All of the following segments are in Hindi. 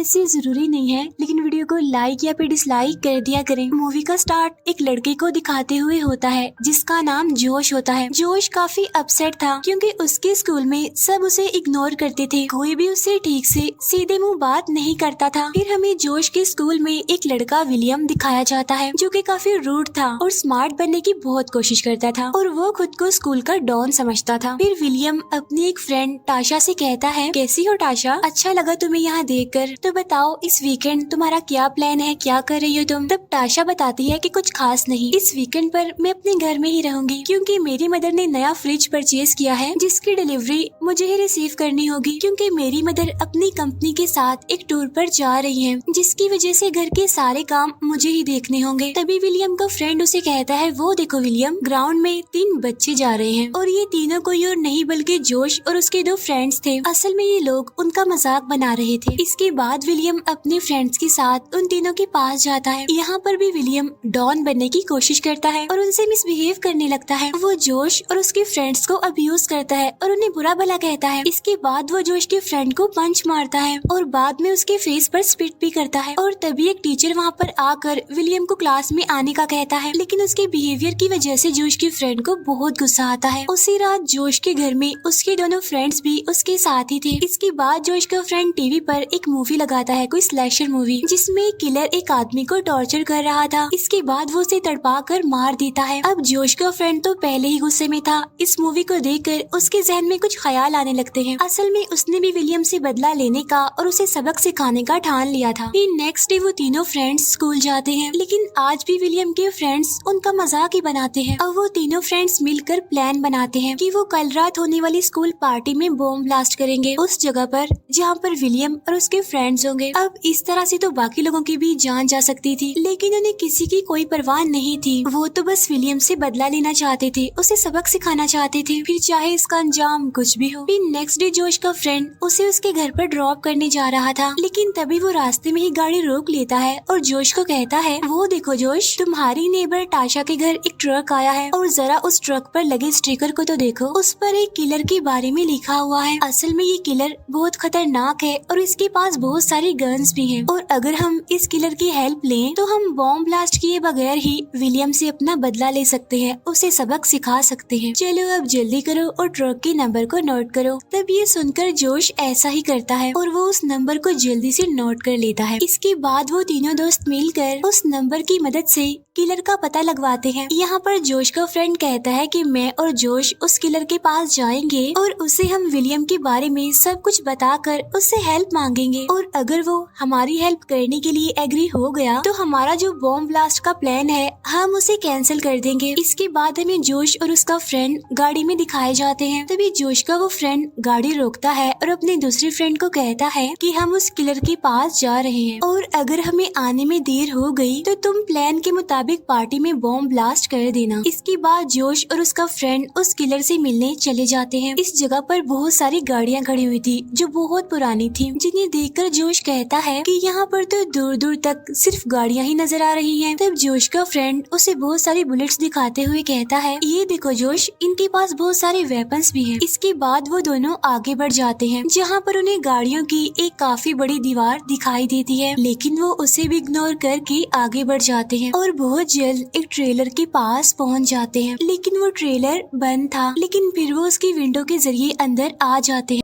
वैसे जरूरी नहीं है, लेकिन वीडियो को लाइक या फिर डिसलाइक कर दिया करें। मूवी का स्टार्ट एक लड़के को दिखाते हुए होता है जिसका नाम जोश होता है। जोश काफी अपसेट था क्योंकि उसके स्कूल में सब उसे इग्नोर करते थे, कोई भी उससे ठीक से सीधे मुंह बात नहीं करता था। फिर हमें जोश के स्कूल में एक लड़का विलियम दिखाया जाता है जो कि काफी रूड था और स्मार्ट बनने की बहुत कोशिश करता था और वो खुद को स्कूल का डॉन समझता था। फिर विलियम अपनी एक फ्रेंड टाशा से कहता है, कैसी हो टाशा, अच्छा लगा तुम्हें यहाँ देखकर, तो बताओ इस वीकेंड तुम्हारा क्या प्लान है, क्या कर रही हो तुम। तब टाशा बताती है कि कुछ खास नहीं, इस वीकेंड पर मैं अपने घर में ही रहूंगी क्योंकि मेरी मदर ने नया फ्रिज परचेज किया है जिसकी डिलीवरी मुझे ही रिसीव करनी होगी क्योंकि मेरी मदर अपनी कंपनी के साथ एक टूर पर जा रही है जिसकी वजह से घर के सारे काम मुझे ही देखने होंगे। तभी विलियम का फ्रेंड उसे कहता है, वो देखो विलियम, ग्राउंड में 3 बच्चे जा रहे हैं और ये तीनों कोई और नहीं बल्कि जोश और उसके 2 फ्रेंड्स थे। असल में ये लोग उनका मजाक बना रहे थे। इसके बाद विलियम अपने फ्रेंड्स के साथ उन तीनों के पास जाता है। यहाँ पर भी विलियम डॉन बनने की कोशिश करता है और उनसे मिसबिहेव करने लगता है। वो जोश और उसके फ्रेंड्स को अब्यूज करता है और उन्हें बुरा भला कहता है। इसके बाद वो जोश के फ्रेंड को पंच मारता है और बाद में उसके फेस पर स्पिट भी करता है। और तभी एक टीचर वहाँ पर आकर विलियम को क्लास में आने का कहता है, लेकिन उसके बिहेवियर की वजह से जोश के फ्रेंड को बहुत गुस्सा आता है। उसी रात जोश के घर में उसके दोनों फ्रेंड्स भी उसके साथ ही थे। इसके बाद जोश का फ्रेंड टीवी पर एक मूवी लगाता है, कोई स्लैशर मूवी, जिसमें किलर एक आदमी को टॉर्चर कर रहा था। इसके बाद वो उसे तड़पा कर मार देता है। अब जोश का फ्रेंड तो पहले ही गुस्से में था। इस मूवी को देखकर उसके जहन में कुछ ख्याल आने लगते हैं। असल में उसने भी विलियम से बदला लेने का और उसे सबक सिखाने का ठान लिया था। फिर नेक्स्ट डे वो तीनों फ्रेंड्स स्कूल जाते हैं, लेकिन आज भी विलियम के फ्रेंड्स उनका मजाक ही बनाते हैं। अब वो तीनों फ्रेंड्स मिलकर प्लान बनाते हैं कि वो कल रात होने वाली स्कूल पार्टी में बॉम्ब ब्लास्ट करेंगे उस जगह पर जहाँ पर विलियम और उसके फ्रेंड्स होंगे। अब इस तरह से तो बाकी लोगों की भी जान जा सकती थी, लेकिन उन्हें किसी की कोई परवाह नहीं थी। वो तो बस विलियम से बदला लेना चाहते थे, उसे सबक सिखाना चाहते थे, फिर चाहे इसका अंजाम कुछ भी हो। फिर नेक्स्ट डे जोश का फ्रेंड उसे उसके घर पर ड्रॉप करने जा रहा था, लेकिन तभी वो रास्ते में ही गाड़ी रोक लेता है और जोश को कहता है, वो देखो जोश, तुम्हारी नेबर टाशा के घर एक ट्रक आया है और जरा उस ट्रक पर लगे स्टिकर को तो देखो, उस पर एक किलर के बारे में लिखा हुआ है। असल में ये किलर बहुत खतरनाक है और इसके पास बहुत सारी गन्स भी हैं और अगर हम इस किलर की हेल्प लें तो हम बॉम्ब ब्लास्ट किए बगैर ही विलियम से अपना बदला ले सकते हैं, उसे सबक सिखा सकते हैं। चलो अब जल्दी करो और ट्रक के नंबर को नोट करो। तब ये सुनकर जोश ऐसा ही करता है और वो उस नंबर को जल्दी से नोट कर लेता है। इसके बाद वो तीनों दोस्त मिलकर उस नंबर की मदद से किलर का पता लगवाते हैं। यहाँ पर जोश का फ्रेंड कहता है कि मैं और जोश उस किलर के पास जाएंगे और उसे हम विलियम के बारे में सब कुछ बताकर उससे हेल्प मांगेंगे और अगर वो हमारी हेल्प करने के लिए एग्री हो गया तो हमारा जो बॉम्ब ब्लास्ट का प्लान है हम उसे कैंसिल कर देंगे। इसके बाद हमें जोश और उसका फ्रेंड गाड़ी में दिखाए जाते हैं। तभी जोश का वो फ्रेंड गाड़ी रोकता है और अपने दूसरे फ्रेंड को कहता है कि हम उस किलर के पास जा रहे हैं और अगर हमें आने में देर हो गई तो तुम प्लान के मुताबिक पार्टी में बॉम्ब ब्लास्ट कर देना। इसके बाद जोश और उसका फ्रेंड उस किलर से मिलने चले जाते हैं। इस जगह पर बहुत सारी गाड़ियाँ खड़ी हुई थी जो बहुत पुरानी थी, जिन्हें देखकर जोश कहता है कि यहाँ पर तो दूर दूर तक सिर्फ गाड़ियाँ ही नजर आ रही हैं। तब जोश का फ्रेंड उसे बहुत सारी बुलेट्स दिखाते हुए कहता है, ये देखो जोश, इनके पास बहुत सारे वेपन्स भी हैं। इसके बाद वो दोनों आगे बढ़ जाते हैं जहाँ पर उन्हें गाड़ियों की एक काफी बड़ी दीवार दिखाई देती है, लेकिन वो उसे भी इग्नोर करके आगे बढ़ जाते हैं और बहुत जल्द एक ट्रेलर के पास पहुँच जाते हैं। लेकिन वो ट्रेलर बंद था, लेकिन फिर वो उसकी विंडो के जरिए अंदर आ जाते हैं।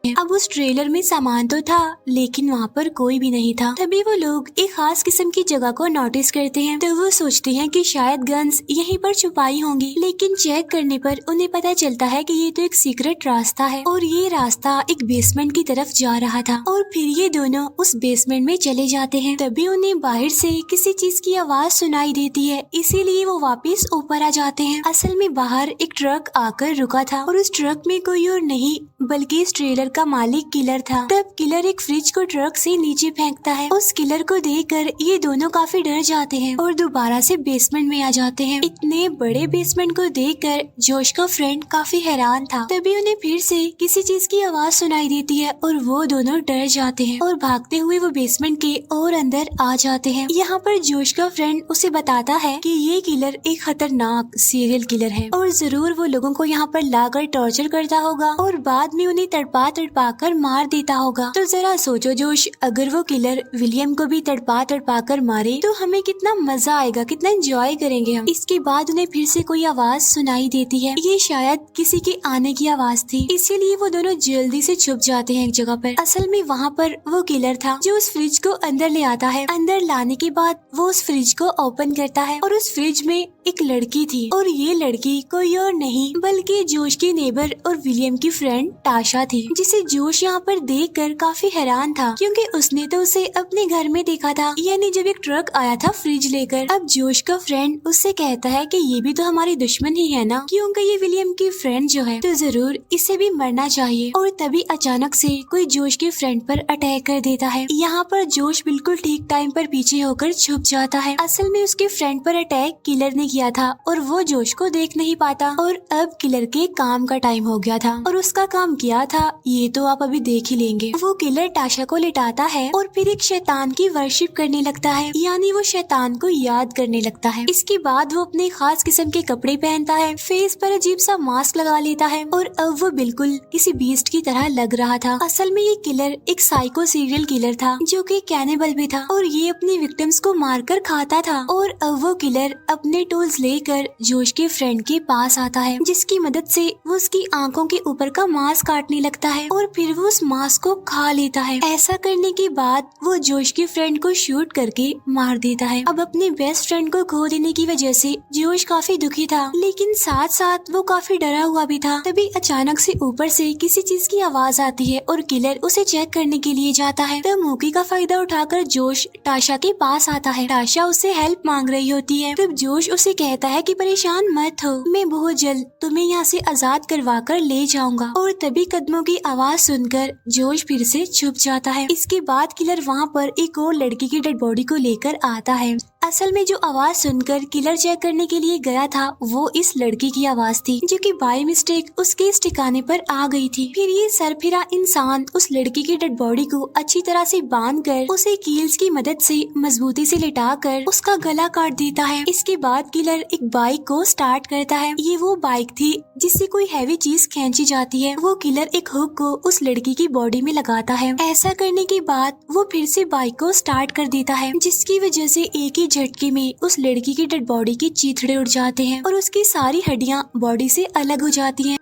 अब उस ट्रेलर में सामान तो था लेकिन वहाँ पर कोई भी नहीं था। तभी वो लोग एक खास किस्म की जगह को नोटिस करते हैं तो वो सोचते हैं कि शायद गन्स यहीं पर छुपाई होंगी, लेकिन चेक करने पर उन्हें पता चलता है कि ये तो एक सीक्रेट रास्ता है और ये रास्ता एक बेसमेंट की तरफ जा रहा था। और फिर ये दोनों उस बेसमेंट में चले जाते हैं। तभी उन्हें बाहर से किसी चीज की आवाज सुनाई देती है, इसीलिए वो वापस ऊपर आ जाते हैं। असल में बाहर एक ट्रक आकर रुका था और उस ट्रक में कोई और नहीं बल्कि इस ट्रेलर का मालिक किलर था। तब किलर एक फ्रिज को ट्रक से नीचे फेंकता है। उस किलर को देखकर ये दोनों काफी डर जाते हैं और दोबारा से बेसमेंट में आ जाते हैं। इतने बड़े बेसमेंट को देखकर जोश का फ्रेंड काफी हैरान था। तभी उन्हें फिर से किसी चीज की आवाज सुनाई देती है और वो दोनों डर जाते हैं और भागते हुए वो बेसमेंट के और अंदर आ जाते हैं। यहाँ पर जोश का फ्रेंड उसे बताता है कि ये किलर एक खतरनाक सीरियल किलर है और जरूर वो लोगों को यहाँ पर लाकर टॉर्चर करता होगा और बाद में उन्हें तड़पा तड़पा कर मार देता होगा। तो जरा सोचो जोश, अगर वो किलर विलियम को भी तड़पा कर मारे तो हमें कितना मजा आएगा, कितना एंजॉय करेंगे हम। इसके बाद उन्हें फिर से कोई आवाज सुनाई देती है। ये शायद किसी के आने की आवाज थी, इसीलिए वो दोनों जल्दी से छुप जाते हैं एक जगह पर। असल में वहाँ पर वो किलर था जो उस फ्रिज को अंदर ले आता है। अंदर लाने के बाद वो उस फ्रिज को ओपन करता है और उस फ्रिज में एक लड़की थी, और ये लड़की कोई और नहीं बल्कि जोश की नेबर और विलियम की फ्रेंड टाशा थी, जिसे जोश यहाँ पर देखकर काफी हैरान था क्योंकि उसने तो उसे अपने घर में देखा था, यानी जब एक ट्रक आया था फ्रिज लेकर। अब जोश का फ्रेंड उससे कहता है कि ये भी तो हमारी दुश्मन ही है ना, क्योंकि ये विलियम की फ्रेंड जो है तो जरूर इसे भी मरना चाहिए। और तभी अचानक से कोई जोश के फ्रेंड पर अटैक कर देता है। यहाँ पर जोश बिल्कुल ठीक टाइम पर पीछे होकर छुप जाता है। असल में उसके फ्रेंड पर अटैक किलर ने किया था और वो जोश को देख नहीं पाता, और अब किलर के काम का टाइम हो गया था। और उसका काम क्या था ये तो आप अभी देख ही लेंगे। वो किलर टाशा को लिटाता है और फिर एक शैतान की वर्शिप करने लगता है, यानी वो शैतान को याद करने लगता है। इसके बाद वो अपने खास किस्म के कपड़े पहनता है, फेस पर अजीब सा मास्क लगा लेता है और अब वो बिल्कुल किसी बीस्ट की तरह लग रहा था। असल में ये किलर एक साइको सीरियल किलर था जो कि कैनिबल भी था, और ये अपनी विक्टिम्स को मारकर खाता था। और अब वो किलर अपने टूल्स लेकर जोश के फ्रेंड के पास आता है, जिसकी मदद से वो उसकी आंखों के ऊपर का मांस काटने लगता है और फिर वो उस मांस को खा लेता है। ऐसा करने के बाद वो जोश के फ्रेंड को शूट करके मार देता है। अब अपने बेस्ट फ्रेंड को खो देने की वजह से जोश काफी दुखी था, लेकिन साथ साथ वो काफी डरा हुआ भी था। तभी अचानक से ऊपर से किसी चीज की आवाज आती है और किलर उसे चेक करने के लिए जाता है। तब मौके का फायदा उठाकर जोश टाशा के पास आता है। टाशा उससे हेल्प मांग रही होती है। तब जोश उसे कहता है कि परेशान मत हो, मैं बहुत जल्द तुम्हें यहाँ से आजाद करवा कर ले जाऊंगा। और तभी कदमों की आवाज सुनकर जोश फिर से छुप जाता है। इसके बाद किलर वहाँ पर एक और लड़की की डेड बॉडी को लेकर आता है। असल में जो आवाज सुनकर किलर चेक करने के लिए गया था वो इस लड़की की आवाज थी, जो कि बाय मिस्टेक उसके इस ठिकाने पर आ गई थी। फिर ये सरफिरा इंसान उस लड़की की डेड बॉडी को अच्छी तरह से बांधकर उसे कील्स की मदद से मजबूती से लिटाकर उसका गला काट देता है। इसके बाद किलर एक बाइक को स्टार्ट करता है। ये वो बाइक थी जिससे कोई हैवी चीज खींची जाती है। वो किलर एक हुक को उस लड़की की बॉडी में लगाता है। ऐसा करने के बाद वो फिर से बाइक को स्टार्ट कर देता है, जिसकी वजह से एक ही झटके में उस लड़की की डेड बॉडी के चीथड़े उड़ जाते हैं और उसकी सारी हड्डियां बॉडी से अलग हो जाती हैं।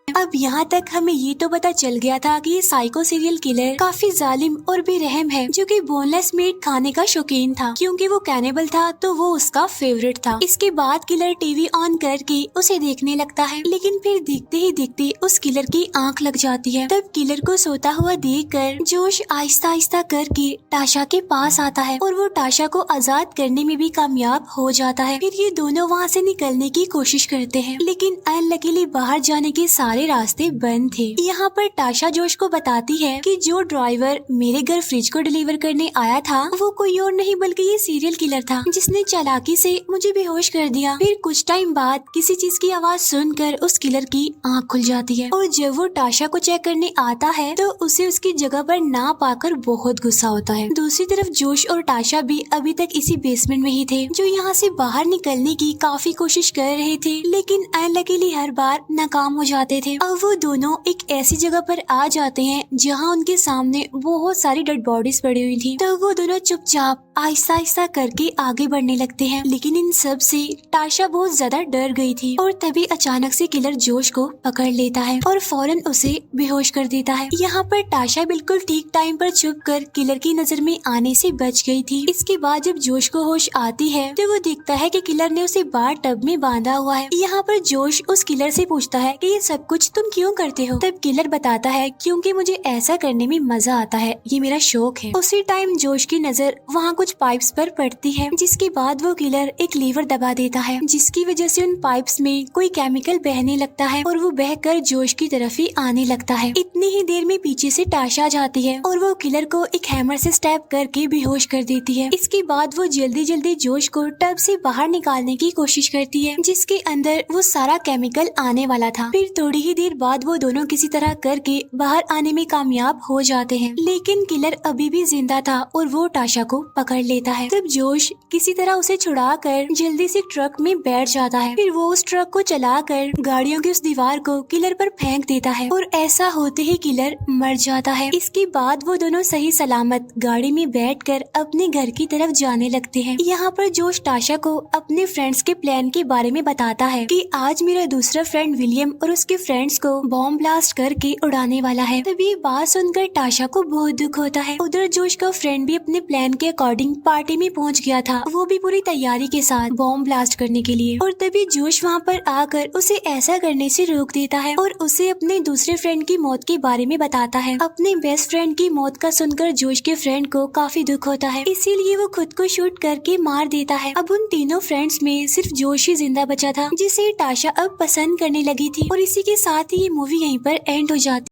अब यहाँ तक हमें ये तो पता चल गया था कि ये साइको सीरियल किलर काफी जालिम और बेरहम है, जो कि बोनलेस मीट खाने का शौकीन था। क्योंकि वो कैनिबल था तो वो उसका फेवरेट था। इसके बाद किलर टीवी ऑन करके उसे देखने लगता है, लेकिन फिर देखते ही देखते उस किलर की आंख लग जाती है। तब किलर को सोता हुआ देखकर जोश आहिस्ता आहिस्ता करके टाशा के पास आता है और वो टाशा को आजाद करने में भी कामयाब हो जाता है। फिर ये दोनों वहाँ से निकलने की कोशिश करते हैं, लेकिन अनलकीली बाहर जाने के सारे रास्ते बंद थे। यहाँ पर टाशा जोश को बताती है कि जो ड्राइवर मेरे घर फ्रिज को डिलीवर करने आया था वो कोई और नहीं बल्कि ये सीरियल किलर था, जिसने चालाकी से मुझे बेहोश कर दिया। फिर कुछ टाइम बाद किसी चीज की आवाज सुनकर उस किलर की आंख खुल जाती है, और जब वो टाशा को चेक करने आता है तो उसे उसकी जगह पर ना पाकर बहुत गुस्सा होता है। दूसरी तरफ जोश और टाशा भी अभी तक इसी बेसमेंट में ही थे, जो यहाँ से बाहर निकलने की काफी कोशिश कर रहे थे, लेकिन अनलकीली हर बार नाकाम हो जाते थे। अब वो दोनों एक ऐसी जगह पर आ जाते हैं जहाँ उनके सामने बहुत सारी डेड बॉडीज पड़ी हुई थी। तो वो दोनों चुपचाप आहिस्ता आहिस्ता करके आगे बढ़ने लगते हैं, लेकिन इन सब से टाशा बहुत ज्यादा डर गई थी। और तभी अचानक से किलर जोश को पकड़ लेता है और फौरन उसे बेहोश कर देता है। यहाँ पर टाशा बिल्कुल ठीक टाइम पर छुपकर किलर की नजर में आने से बच गई थी। इसके बाद जब जोश को होश आती है तो वो देखता है कि किलर ने उसे बार टब में बांधा हुआ है। यहाँ पर जोश उस किलर से पूछता है कि ये सब कुछ तुम क्यों करते हो? तब किलर बताता है क्योंकि मुझे ऐसा करने में मजा आता है, ये मेरा शौक है। उसी टाइम जोश की नजर वहाँ कुछ पाइप्स पर पड़ती है, जिसके बाद वो किलर एक लीवर दबा देता है, जिसकी वजह से उन पाइप्स में कोई केमिकल बहने लगता है और वो बहकर जोश की तरफ ही आने लगता है। इतनी ही देर में पीछे से टाशा जाती है और वो किलर को एक हैमर से स्टैब करके बेहोश कर देती है। इसके बाद वो जल्दी जल्दी जोश को टब से बाहर निकालने की कोशिश करती है, जिसके अंदर वो सारा केमिकल आने वाला था। फिर थोड़ी ही देर बाद वो दोनों किसी तरह करके बाहर आने में कामयाब हो जाते हैं, लेकिन किलर अभी भी जिंदा था और वो टाशा को पकड़ कर लेता है। तब जोश किसी तरह उसे छुड़ाकर जल्दी से ट्रक में बैठ जाता है। फिर वो उस ट्रक को चलाकर गाड़ियों की उस दीवार को किलर पर फेंक देता है और ऐसा होते ही किलर मर जाता है। इसके बाद वो दोनों सही सलामत गाड़ी में बैठकर अपने घर की तरफ जाने लगते हैं। यहाँ पर जोश टाशा को अपने फ्रेंड्स के प्लान के बारे में बताता है कि आज मेरा दूसरा फ्रेंड विलियम और उसके फ्रेंड्स को बॉम्ब ब्लास्ट करके उड़ाने वाला है। तभी बात सुनकर टाशा को बहुत दुख होता है। उधर जोश का फ्रेंड भी अपने प्लान के अकॉर्डिंग पार्टी में पहुंच गया था, वो भी पूरी तैयारी के साथ बॉम्ब ब्लास्ट करने के लिए। और तभी जोश वहाँ पर आकर उसे ऐसा करने से रोक देता है और उसे अपने दूसरे फ्रेंड की मौत के बारे में बताता है। अपने बेस्ट फ्रेंड की मौत का सुनकर जोश के फ्रेंड को काफी दुख होता है, इसीलिए वो खुद को शूट करके मार देता है। अब उन तीनों फ्रेंड्स में सिर्फ जोश ही जिंदा बचा था, जिसे टाशा अब पसंद करने लगी थी। और इसी के साथ ही ये मूवी यहीं पर एंड हो जाती।